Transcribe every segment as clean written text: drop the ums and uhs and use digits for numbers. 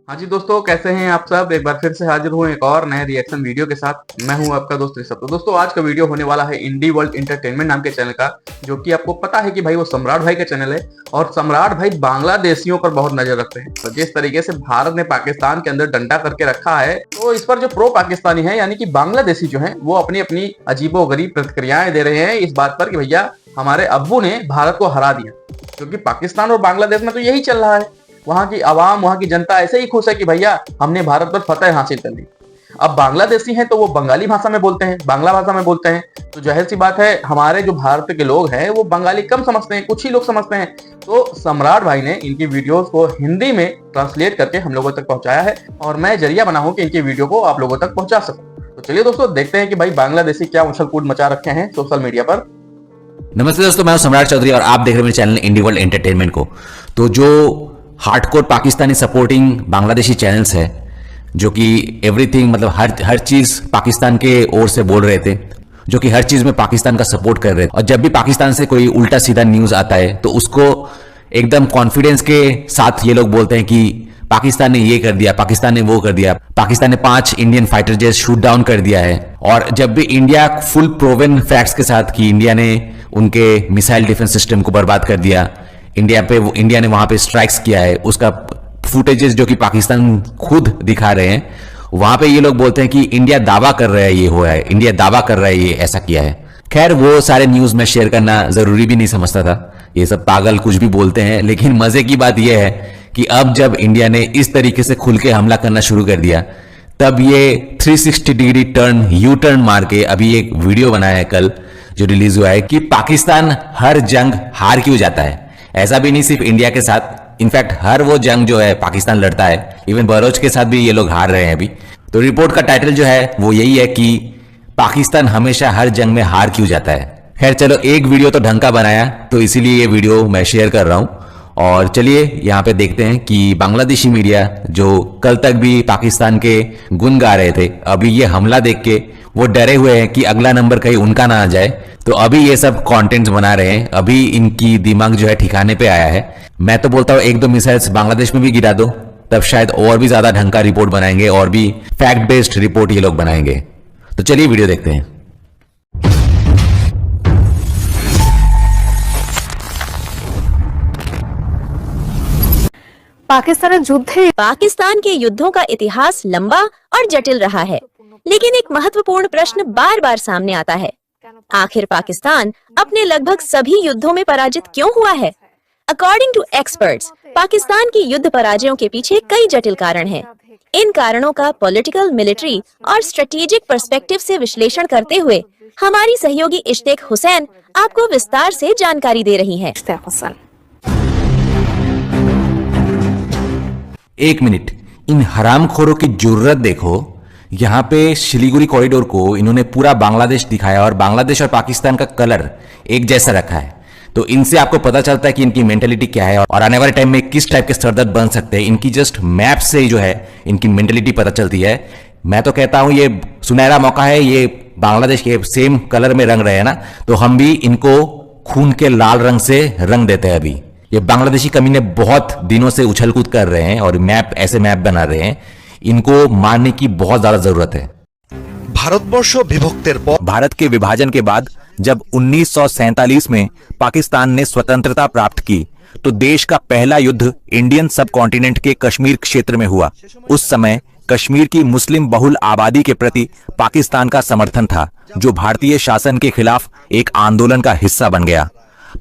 हाँ जी दोस्तों, कैसे हैं आप सब। एक बार फिर से हाजिर हूँ एक और नए रिएक्शन वीडियो के साथ। मैं हूँ आपका दोस्त ऋषभ। तो दोस्तों आज का वीडियो होने वाला है इंडी वर्ल्ड एंटरटेनमेंट नाम के चैनल का, जो कि आपको पता है कि भाई वो सम्राट भाई का चैनल है। और सम्राट भाई बांग्लादेशियों पर बहुत नजर रखते हैं। तो जिस तरीके से भारत ने पाकिस्तान के अंदर डंडा करके रखा है, तो इस पर जो प्रो पाकिस्तानी है यानी कि बांग्लादेशी जो है, वो अपनी अपनी अजीबोगरीब प्रतिक्रियाएं दे रहे हैं इस बात पर कि भैया हमारे अब्बू ने भारत को हरा दिया। क्योंकि पाकिस्तान और बांग्लादेश में तो यही चल रहा है। वहां की आवाम, वहां की जनता ऐसे ही खुश है कि भैया हमने भारत पर फतह हासिल कर ली। अब बांग्लादेशी हैं तो वो बंगाली भाषा में बोलते हैं, बांग्ला भाषा में बोलते हैं। तो जाहिर सी बात है हमारे जो भारत के लोग हैं वो बंगाली कम समझते हैं, कुछ ही लोग समझते हैं। तो सम्राट भाई ने इनकी वीडियोस को हिंदी में ट्रांसलेट करके हम लोगों तक पहुंचाया है, और मैं जरिया बना हूं कि इनकी वीडियो को आप लोगों तक पहुंचा सकूं। तो चलिए दोस्तों देखते हैं कि भाई बांग्लादेशी क्या उछल कूद मचा रखे हैं सोशल मीडिया पर। नमस्ते दोस्तों, मैं हूं सम्राट चौधरी और आप देख रहे हैं मेरे चैनल इंडी वर्ल्ड एंटरटेनमेंट को। तो जो hardcore Pakistani supporting Bangladeshi channels है, जो कि एवरीथिंग मतलब हर चीज पाकिस्तान के ओर से बोल रहे थे, जो कि हर चीज में पाकिस्तान का सपोर्ट कर रहे थे, और जब भी पाकिस्तान से कोई उल्टा सीधा न्यूज आता है तो उसको एकदम कॉन्फिडेंस के साथ ये लोग बोलते हैं कि पाकिस्तान ने ये कर दिया, पाकिस्तान ने वो कर दिया, पाकिस्तान ने 5 Indian fighter jet shoot down कर दिया है। और जब भी इंडिया फुल प्रूवन फैक्ट्स के साथ कि इंडिया ने उनके मिसाइल डिफेंस सिस्टम को बर्बाद कर दिया, इंडिया ने वहां पे स्ट्राइक्स किया है, उसका फुटेजेस जो कि पाकिस्तान खुद दिखा रहे हैं, वहां पे ये लोग बोलते हैं कि इंडिया दावा कर रहा है ये हुआ है, इंडिया दावा कर रहा है ये ऐसा किया है। खैर वो सारे न्यूज में शेयर करना जरूरी भी नहीं समझता था, ये सब पागल कुछ भी बोलते हैं। लेकिन मजे की बात यह है कि अब जब इंडिया ने इस तरीके से खुल के हमला करना शुरू कर दिया, तब ये 360 डिग्री यू टर्न मार के अभी एक वीडियो बनाया है कल जो रिलीज हुआ है कि पाकिस्तान हर जंग हार क्यों जाता है। ऐसा भी नहीं सिर्फ इंडिया के साथ, इनफैक्ट हर वो जंग जो है पाकिस्तान लड़ता है, इवन बलोच के साथ भी ये लोग हार रहे हैं अभी। तो रिपोर्ट का टाइटल जो है वो यही है कि पाकिस्तान हमेशा हर जंग में हार क्यों जाता है। खैर चलो, एक वीडियो तो ढंग का बनाया, तो इसीलिए ये वीडियो मैं शेयर कर रहा हूं। और चलिए यहाँ पे देखते हैं कि बांग्लादेशी मीडिया जो कल तक भी पाकिस्तान के गुण गा रहे थे, अभी ये हमला देख के वो डरे हुए हैं कि अगला नंबर कहीं उनका ना आ जाए, तो अभी ये सब कंटेंट्स बना रहे हैं। अभी इनकी दिमाग जो है ठिकाने पे आया है। मैं तो बोलता हूँ 1-2 मिसाइल्स बांग्लादेश में भी गिरा दो, तब शायद और भी ज्यादा ढंग का रिपोर्ट बनाएंगे और भी फैक्ट बेस्ड रिपोर्ट ये लोग बनाएंगे। तो चलिए वीडियो देखते हैं। पाकिस्तान के युद्धों का इतिहास लंबा और जटिल रहा है, लेकिन एक महत्वपूर्ण प्रश्न बार बार सामने आता है, आखिर पाकिस्तान अपने लगभग सभी युद्धों में पराजित क्यों हुआ है? अकॉर्डिंग टू एक्सपर्ट्स, पाकिस्तान की युद्ध पराजयों के पीछे कई जटिल कारण हैं। इन कारणों का पॉलिटिकल, मिलिट्री और स्ट्रेटेजिक पर्सपेक्टिव से विश्लेषण करते हुए हमारी सहयोगी इश्तेक हुसैन आपको विस्तार से जानकारी दे रही हैं। एक मिनट, इन हरामखोरों की जुर्रत देखो। यहाँ पे शिलीगुड़ी कॉरिडोर को इन्होंने पूरा बांग्लादेश दिखाया और बांग्लादेश और पाकिस्तान का कलर एक जैसा रखा है। तो इनसे आपको पता चलता है कि इनकी मेंटेलिटी क्या है और आने वाले टाइम में किस टाइप के सरदर्द बन सकते हैं। इनकी जस्ट मैप से ही जो है इनकी मेंटेलिटी पता चलती है। मैं तो कहता हूं ये सुनहरा मौका है, ये बांग्लादेश के सेम कलर में रंग रहे हैं ना, तो हम भी इनको खून के लाल रंग से रंग देते हैं। अभी ये बांग्लादेशी कमीने बहुत दिनों से उछल कूद कर रहे हैं और ऐसे मैप बना रहे हैं, इनको मारने की बहुत ज्यादा जरूरत है। भारतवर्ष विभक्तिर पर भारत के विभाजन के बाद जब 1947 में पाकिस्तान ने स्वतंत्रता प्राप्त की, तो देश का पहला युद्ध इंडियन सब कॉन्टिनेंट के कश्मीर क्षेत्र में हुआ। उस समय कश्मीर की मुस्लिम बहुल आबादी के प्रति पाकिस्तान का समर्थन था, जो भारतीय शासन के खिलाफ एक आंदोलन का हिस्सा बन गया।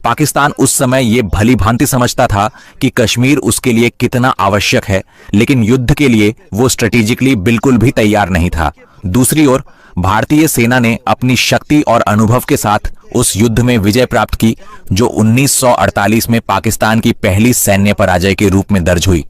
पाकिस्तान उस समय ये भली भांति समझता था कि कश्मीर उसके लिए कितना आवश्यक है, लेकिन युद्ध के लिए वो स्ट्रेटेजिकली बिल्कुल भी तैयार नहीं था। दूसरी ओर भारतीय सेना ने अपनी शक्ति और अनुभव के साथ उस युद्ध में विजय प्राप्त की, जो 1948 में पाकिस्तान की पहली सैन्य पराजय के रूप में दर्ज हुई।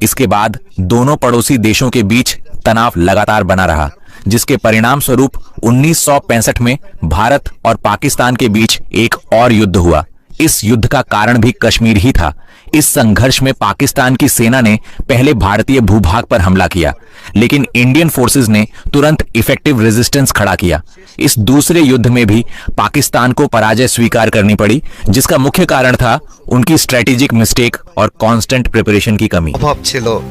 इसके बाद दोनों पड़ोसी देशों के बीच तनाव लगातार बना रहा, जिसके परिणाम स्वरूप 1965 में भारत और पाकिस्तान के बीच एक और युद्ध हुआ। इस युद्ध का कारण भी कश्मीर ही था। इस संघर्ष में पाकिस्तान की सेना ने पहले भारतीय भूभाग पर हमला किया, लेकिन इंडियन फोर्सेस ने तुरंत इफेक्टिव रेजिस्टेंस खड़ा किया। इस दूसरे युद्ध में भी पाकिस्तान को पराजय स्वीकार करनी पड़ी, जिसका मुख्य कारण था उनकी स्ट्रेटेजिक मिस्टेक और कांस्टेंट प्रिपरेशन की कमी। अभाव छिलो।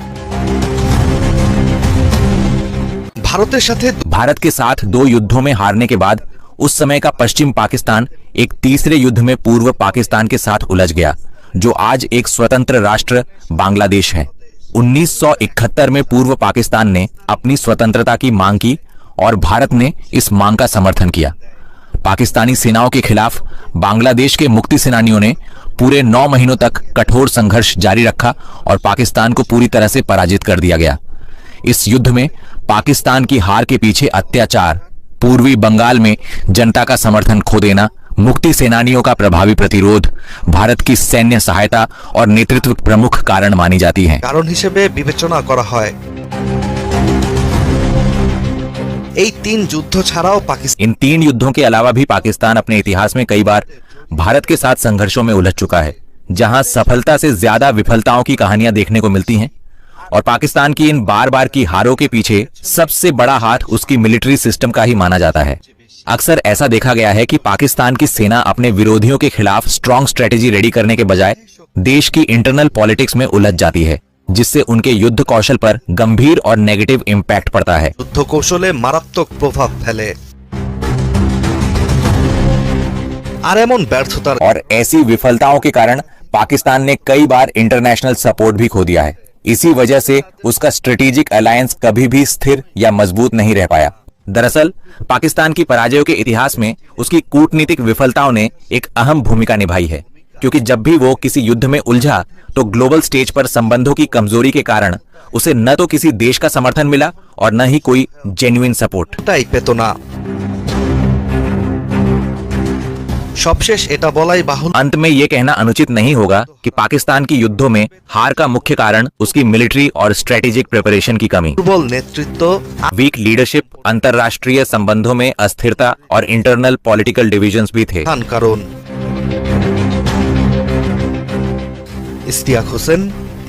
ভারতের সাথে भारत के साथ 2 युद्धों में हारने के बाद उस समय का पश्चिम पाकिस्तान एक तीसरे युद्ध में पूर्व पाकिस्तान के साथ उलझ गया, जो आज एक स्वतंत्र राष्ट्र बांग्लादेश है। 1971 में पूर्व पाकिस्तान ने अपनी स्वतंत्रता की मांग की और भारत ने इस मांग का समर्थन किया। पाकिस्तानी सेनाओं के खिलाफ बांग्लादेश के मुक्ति सेनानियों ने पूरे 9 महीनों तक कठोर संघर्ष जारी रखा और पाकिस्तान को पूरी तरह से पराजित कर दिया गया। इस युद्ध में पाकिस्तान की हार के पीछे अत्याचार, पूर्वी बंगाल में जनता का समर्थन खो देना, मुक्ति सेनानियों का प्रभावी प्रतिरोध, भारत की सैन्य सहायता और नेतृत्व प्रमुख कारण मानी जाती हैं। কারণ হিসেবে বিবেচনা করা হয়। এই 3 যুদ্ধ ছাড়াও পাকিস্তান इन 3 युद्धों के अलावा भी पाकिस्तान अपने इतिहास में कई बार भारत के साथ संघर्षों में उलझ चुका है, जहां सफलता से ज्यादा विफलताओं की कहानियां देखने को मिलती हैं। और पाकिस्तान की इन बार बार की हारों के पीछे सबसे बड़ा हाथ उसकी मिलिट्री सिस्टम का ही माना जाता है। अक्सर ऐसा देखा गया है कि पाकिस्तान की सेना अपने विरोधियों के खिलाफ स्ट्रॉन्ग स्ट्रेटेजी रेडी करने के बजाय देश की इंटरनल पॉलिटिक्स में उलझ जाती है, जिससे उनके युद्ध कौशल पर गंभीर और नेगेटिव इम्पैक्ट पड़ता है। যুদ্ধ কৌশলে মারাত্মক প্রভাব ফেলে। আর এমন ব্যর্থতার और ऐसी विफलताओं के कारण पाकिस्तान ने कई बार इंटरनेशनल सपोर्ट भी खो दिया है। इसी वजह से उसका स्ट्रेटेजिक अलायंस कभी भी स्थिर या मजबूत नहीं रह पाया। दरअसल पाकिस्तान की पराजयों के इतिहास में उसकी कूटनीतिक विफलताओं ने एक अहम भूमिका निभाई है, क्योंकि जब भी वो किसी युद्ध में उलझा तो ग्लोबल स्टेज पर संबंधों की कमजोरी के कारण उसे न तो किसी देश का समर्थन मिला और न ही कोई जेन्युइन सपोर्ट। টাই পেত না। সবশেষ এটা বলাই বাহুল্য अंत में यह कहना अनुचित नहीं होगा कि पाकिस्तान की युद्धों में हार का मुख्य कारण उसकी मिलिट्री और स्ट्रेटेजिक प्रिपरेशन की कमी, দুর্বল নেতৃত্ব, वीक लीडरशिप, अंतरराष्ट्रीय संबंधों में अस्थिरता और इंटरनल पॉलिटिकल डिविजन्स भी थे। প্রধান কারণ। Ishtiaq Hossain,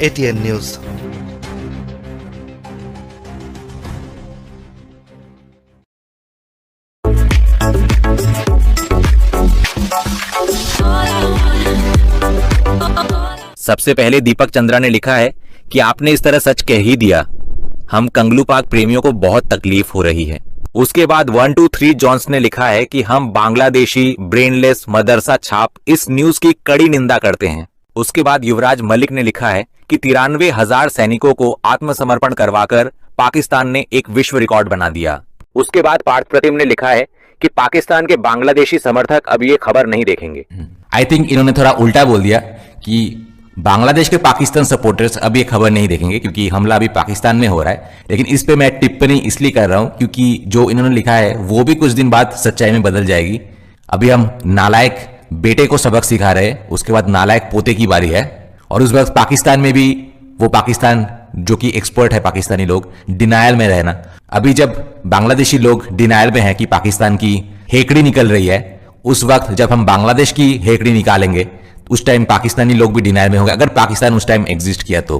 ATN news. सबसे पहले दीपक चंद्रा ने लिखा है कि आपने इस तरह सच कह ही दिया, हम कंगलू पाक प्रेमियों को बहुत तकलीफ हो रही है। उसके बाद 123 जॉन्स ने लिखा है कि हम बांग्लादेशी ब्रेनलेस मदरसा छाप इस न्यूज की कड़ी निंदा करते हैं। उसके बाद युवराज मलिक ने लिखा है कि 93,000 सैनिकों को आत्मसमर्पण करवाकर पाकिस्तान ने एक विश्व रिकॉर्ड बना दिया। उसके बाद पार्थ प्रतिम ने लिखा है कि पाकिस्तान के बांग्लादेशी समर्थक अब ये खबर नहीं देखेंगे। आई थिंक इन्होंने थोड़ा उल्टा बोल दिया कि बांग्लादेश के पाकिस्तान सपोर्टर्स अब ये खबर नहीं देखेंगे, क्योंकि हमला अभी पाकिस्तान में हो रहा है। लेकिन इस पे मैं टिप्पणी इसलिए कर रहा हूं क्योंकि जो इन्होंने लिखा है वो भी कुछ दिन बाद सच्चाई में बदल जाएगी। अभी हम नालायक बेटे को सबक सिखा रहे हैं, उसके बाद नालायक पोते की बारी है। और उस वक्त पाकिस्तान में भी वो पाकिस्तान जो कि एक्सपर्ट है, पाकिस्तानी लोग डिनायल में रहना। अभी जब बांग्लादेशी लोग डिनायल में है कि पाकिस्तान की हेकड़ी निकल रही है, उस वक्त जब हम बांग्लादेश की हेकड़ी निकालेंगे उस टाइम पाकिस्तानी लोग भी डिनायल में होंगे, अगर पाकिस्तान उस टाइम एग्जिस्ट किया तो।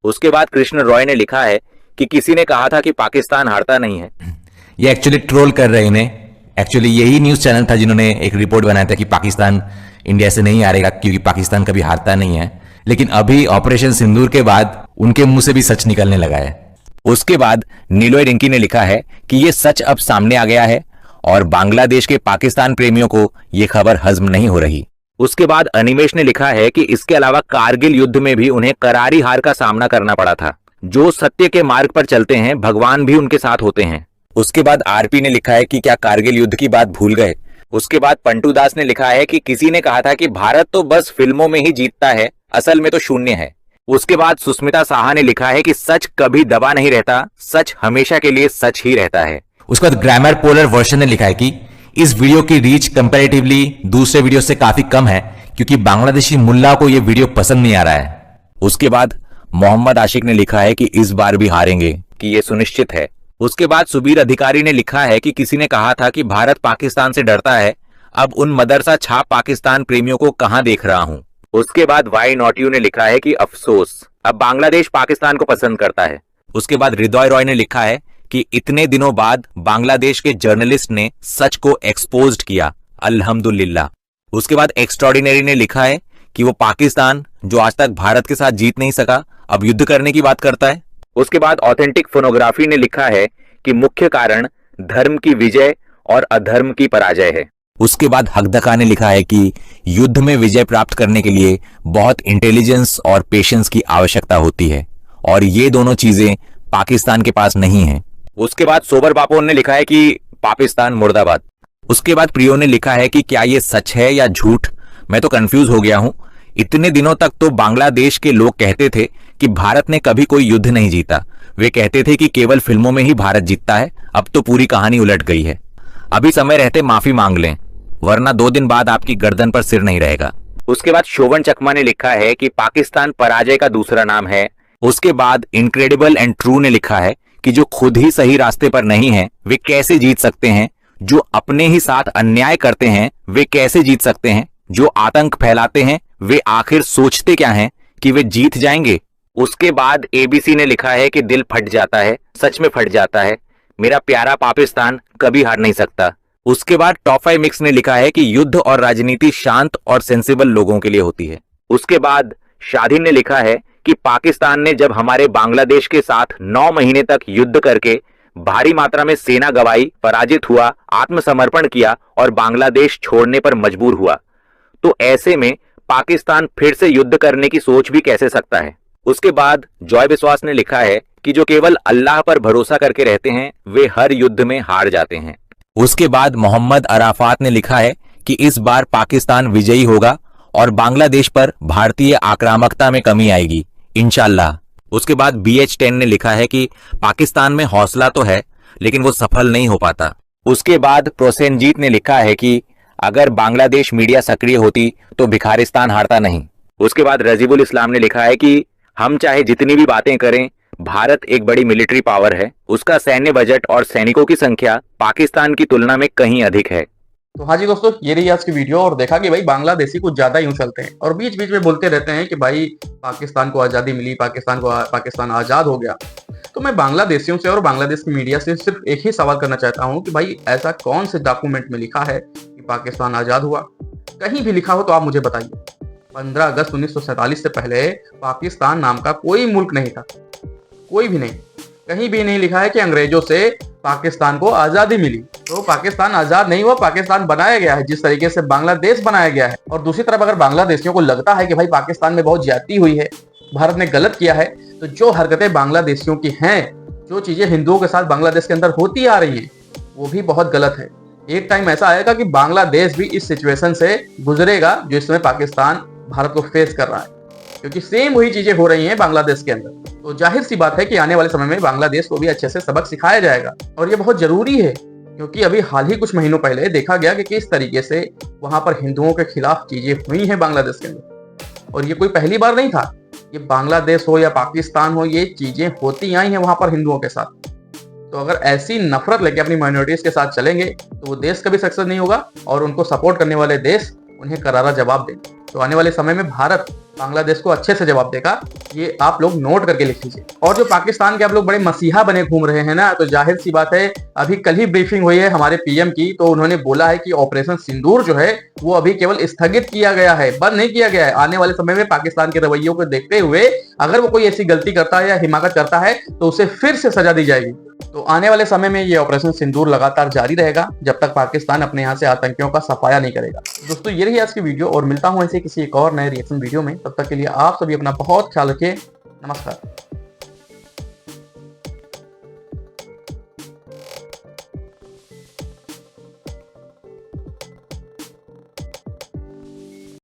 उसके बाद कृष्ण रॉय ने लिखा है कि किसी ने कहा था कि पाकिस्तान हारता नहीं है। ये एक्चुअली ट्रोल कर रहे हैं। एक्चुअली यही न्यूज चैनल था जिन्होंने एक रिपोर्ट बनाया था कि पाकिस्तान इंडिया से नहीं हारेगा क्योंकि पाकिस्तान कभी हारता नहीं है। लेकिन अभी ऑपरेशन सिंदूर के बाद उनके मुंह से भी सच निकलने लगा है। उसके बाद नीलोय रिंकी ने लिखा है कि ये सच अब सामने आ गया है और बांग्लादेश के पाकिस्तान प्रेमियों को ये खबर हजम नहीं हो रही। उसके बाद अनिमेश ने लिखा है कि इसके अलावा कारगिल युद्ध में भी उन्हें करारी हार का सामना करना पड़ा था। जो सत्य के मार्ग पर चलते हैं भगवान भी उनके साथ होते हैं। उसके बाद आरपी ने लिखा है कि क्या कारगिल युद्ध की बात भूल गए। उसके बाद पंटू दास ने लिखा है कि किसी ने कहा था कि भारत तो बस फिल्मों में ही जीतता है, असल में तो शून्य है। उसके बाद सुस्मिता साहा ने लिखा है कि सच कभी दबा नहीं रहता, सच हमेशा के लिए सच ही रहता है। उसके बाद ग्रामर पोलर वर्जन ने लिखा है कि इस वीडियो की रीच कंपैरेटिवली दूसरे वीडियो से काफी कम है क्योंकि बांग्लादेशी मुल्ला को यह वीडियो पसंद नहीं आ रहा है। उसके बाद मोहम्मद आशिक ने लिखा है कि इस बार भी हारेंगे, कि यह सुनिश्चित है। उसके बाद सुबीर अधिकारी ने लिखा है कि किसी ने कहा था कि भारत पाकिस्तान से डरता है, अब उन मदरसा छाप पाकिस्तान प्रेमियों को कहां देख रहा हूं। उसके बाद वाई नॉट यू ने लिखा है कि अफसोस, अब बांग्लादेश पाकिस्तान को पसंद करता है। उसके बाद हृदय रॉय ने लिखा है कि इतने दिनों बाद बांग्लादेश के जर्नलिस्ट ने सच को एक्सपोज्ड किया, अल्हम्दुलिल्लाह। उसके बाद एक्स्ट्रॉर्डिनरी ने लिखा है कि वो पाकिस्तान जो आज तक भारत के साथ जीत नहीं सका अब युद्ध करने की बात करता है। उसके बाद ऑथेंटिक फोनोग्राफी ने लिखा है कि मुख्य कारण धर्म की विजय और अधर्म की पराजय है। उसके बाद हकदका ने लिखा है कि युद्ध में विजय प्राप्त करने के लिए बहुत इंटेलिजेंस और पेशेंस की आवश्यकता होती है और ये दोनों चीजें पाकिस्तान के पास नहीं है। उसके बाद सोबर बापोन ने लिखा है कि पाकिस्तान मुर्दाबाद। उसके बाद प्रियो ने लिखा है कि क्या ये सच है या झूठ, मैं तो कंफ्यूज हो गया हूं। इतने दिनों तक तो बांग्लादेश के लोग कहते थे कि भारत ने कभी कोई युद्ध नहीं जीता। वे कहते थे कि केवल फिल्मों में ही भारत जीतता है। अब तो पूरी कहानी उलट गई है। अभी समय रहते माफी मांग लें, वरना 2 दिन बाद आपकी गर्दन पर सिर नहीं रहेगा। उसके बाद शोभन चकमा ने लिखा है कि पाकिस्तान पराजय का दूसरा नाम है। उसके बाद इनक्रेडिबल एंड ट्रू ने लिखा है कि जो खुद ही सही रास्ते पर नहीं है वे कैसे जीत सकते हैं, जो अपने ही साथ अन्याय करते हैं वे कैसे जीत सकते हैं, जो आतंक फैलाते हैं वे आखिर सोचते क्या हैं कि वे जीत जाएंगे। उसके बाद एबीसी ने लिखा है कि दिल फट जाता है, सच में फट जाता है, मेरा प्यारा पाकिस्तान कभी हार नहीं सकता। उसके बाद टॉफाई मिक्स ने लिखा है कि युद्ध और राजनीति शांत और सेंसिबल लोगों के लिए होती है। उसके बाद शादीन ने लिखा है कि पाकिस्तान ने जब हमारे बांग्लादेश के साथ 9 महीने तक युद्ध करके भारी मात्रा में सेना गवाई, पराजित हुआ, आत्मसमर्पण किया और बांग्लादेश छोड़ने पर मजबूर हुआ, तो ऐसे में पाकिस्तान फिर से युद्ध करने की सोच भी कैसे सकता है। उसके बाद जॉय विश्वास ने लिखा है कि जो केवल अल्लाह पर भरोसा करके रहते हैं वे हर युद्ध में हार जाते हैं। उसके बाद मोहम्मद अराफात ने लिखा है कि इस बार पाकिस्तान विजयी होगा और बांग्लादेश पर भारतीय आक्रामकता में कमी आएगी, इंशाल्लाह। उसके बाद BH10 ने लिखा है कि पाकिस्तान में हौसला तो है लेकिन वो सफल नहीं हो पाता। उसके बाद प्रोसेनजीत ने लिखा है कि अगर बांग्लादेश मीडिया सक्रिय होती तो भिखारिस्तान हारता नहीं। उसके बाद रजीबुल इस्लाम ने लिखा है कि हम चाहे जितनी भी बातें करें, भारत एक बड़ी मिलिट्री पावर है, उसका सैन्य बजट और सैनिकों की संख्या पाकिस्तान की तुलना में कहीं अधिक है। तो हाँ जी दोस्तों, ये रही आज की वीडियो और देखा कि भाई बांग्लादेशी कुछ ज्यादा यूं चलते हैं और बीच बीच में बोलते रहते हैं कि भाई पाकिस्तान को आजादी मिली, पाकिस्तान आजाद हो गया। तो मैं बांग्लादेशियों से और बांग्लादेश की मीडिया से सिर्फ एक ही सवाल करना चाहता हूं कि भाई ऐसा कौन से डॉक्यूमेंट में लिखा है कि पाकिस्तान आजाद हुआ? कहीं भी लिखा हो तो आप मुझे बताइए। 15 अगस्त 1947 से पहले पाकिस्तान नाम का कोई मुल्क नहीं था, कोई भी नहीं। कहीं भी नहीं लिखा है कि अंग्रेजों से पाकिस्तान को आजादी मिली। तो पाकिस्तान आजाद नहीं हुआ, पाकिस्तान बनाया गया है जिस तरीके से बांग्लादेश बनाया गया है। और दूसरी तरफ अगर बांग्लादेशियों को लगता है कि भाई पाकिस्तान में बहुत ज्यादती हुई है, भारत ने गलत किया है, तो जो हरकतें बांग्लादेशियों की हैं, जो चीजें हिंदुओं के साथ बांग्लादेश के अंदर होती आ रही हैं, वो भी बहुत गलत है। एक टाइम ऐसा आएगा कि बांग्लादेश भी इस सिचुएशन से गुजरेगा जो इस समय पाकिस्तान भारत को फेस कर रहा है, क्योंकि सेम वही चीजें हो रही हैं बांग्लादेश के अंदर। तो जाहिर सी बात है कि आने वाले समय में बांग्लादेश को भी अच्छे से सबक सिखाया जाएगा और ये बहुत जरूरी है, क्योंकि अभी हाल ही कुछ महीनों पहले देखा गया कि किस तरीके से वहां पर हिंदुओं के खिलाफ चीजें हुई हैं बांग्लादेश के अंदर। और ये कोई पहली बार नहीं था, ये बांग्लादेश हो या पाकिस्तान हो, ये चीजें होती आई हैं वहां पर हिंदुओं के साथ। तो अगर ऐसी नफरत लेके अपनी माइनॉरिटीज के साथ चलेंगे तो वो देश कभी सक्सेस नहीं होगा और उनको सपोर्ट करने वाले देश उन्हें करारा जवाब देंगे। तो आने वाले समय में भारत बांग्लादेश को अच्छे से जवाब देगा, ये आप लोग नोट करके लिख लीजिए। और जो पाकिस्तान के आप लोग बड़े मसीहा बने घूम रहे हैं ना, तो जाहिर सी बात है, अभी कल ही ब्रीफिंग हुई है हमारे पीएम की, तो उन्होंने बोला है कि ऑपरेशन सिंदूर जो है वो अभी केवल स्थगित किया गया है, बंद नहीं किया गया है। आने वाले समय में पाकिस्तान के रवैयों को देखते हुए अगर वो कोई ऐसी गलती करता है या हिमाकत करता है तो उसे फिर से सजा दी जाएगी। तो आने वाले समय में ये ऑपरेशन सिंदूर लगातार जारी रहेगा जब तक पाकिस्तान अपने यहाँ से आतंकियों का सफाया नहीं करेगा। दोस्तों ये रही आज की वीडियो और मिलता हूँ ऐसे किसी एक और नए रिएक्शन वीडियो में। तब तक के लिए आप सभी अपना बहुत ख्याल रखिए। नमस्कार।